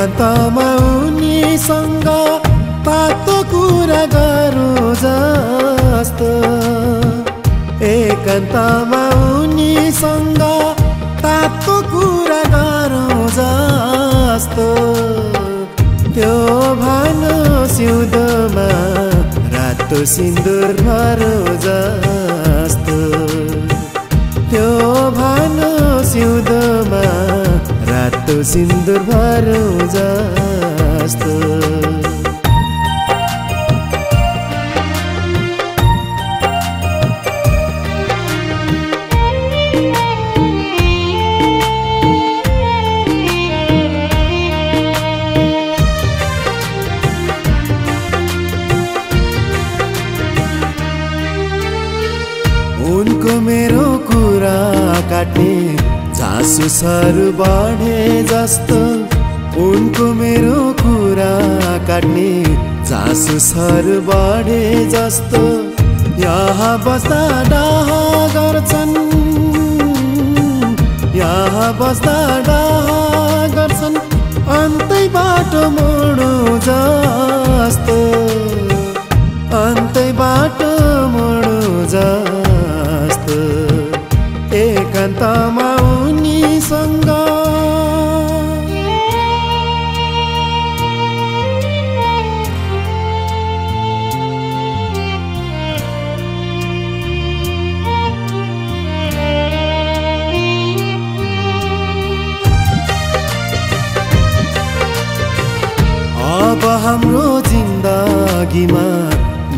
एकान्तमा उनीसँग तातो कुरा गरौँ जस्तो, एकान्तमा उनीसँग तातो कुरा गरौँ जस्तो, त्यो भानु सिउँदोमा रातो सिन्दुर भरौँ जस्तो, त्यो भानु सिउँदोमा रातो सिन्दुर भरौँ जस्तो। उनको मेरो कुरा काट्ने जासुसहरू बढे जस्तो, उनको मेरो कुरा काट्ने जासुसहरू बढे जस्तो, यहाँ बस्दा डाह गर्छन्, यहाँ बस्दा डाह गर्छन्, अन्तै बाटो मोडौँ जस्तो, अन्तै बाटो मोडौँ जस्तो, एकान्तमा उनीसँग अब हाम्रो जिन्दगीमा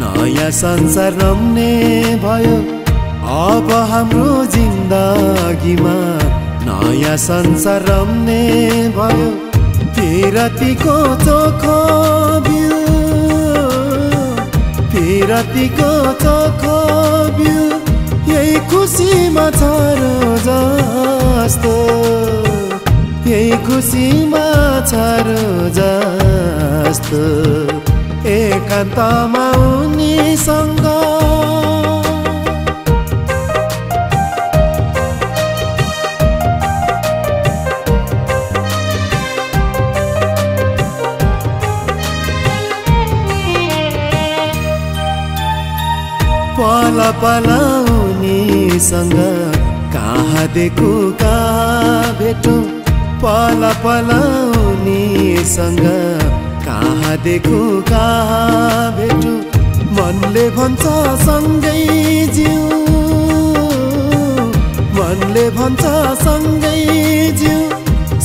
नयाँ संसार रम्ने भयो, अब हाम्रो जिन्दगीमा नयाँ संसार रम्ने भयो, फिरतीको चोखो बिउ, फिरतीको चोखो बिउ, यही खुसीमा छरौँ जस्तो, यही खुसीमा छरौँ जस्तो, एकान्तमा उनीसँग पल पल उनीसँग कहाँ देखु कहाँ भेटौँ, पल पल उनीसँग कहाँ देखु कहाँ भेटौँ, मनले भन्छ सँगै जिउ, मनले भन्छ सँगै जिउ,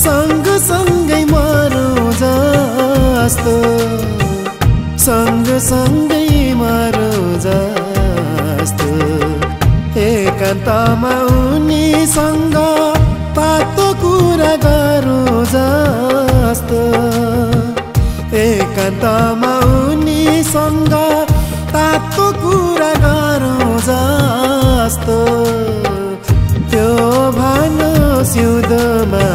सँगसँगै मरौँ जस्तो, सँगसँगै मरौँ जस्तो, एकान्तमा उनीसँग तातो कुरा गरौँ जस्तो, एकान्तमा उनीसँग तातो कुरा गरौँ जस्तो, त्यो भानु सिउँदोमा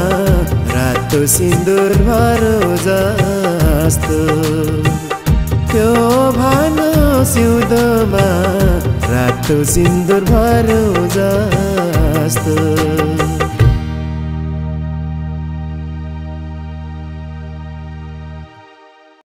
रातो सिन्दुर भरौँ जस्तो, त्यो भानु सिउँदोमा रातो सिन्दुर भरौँ जस्तो।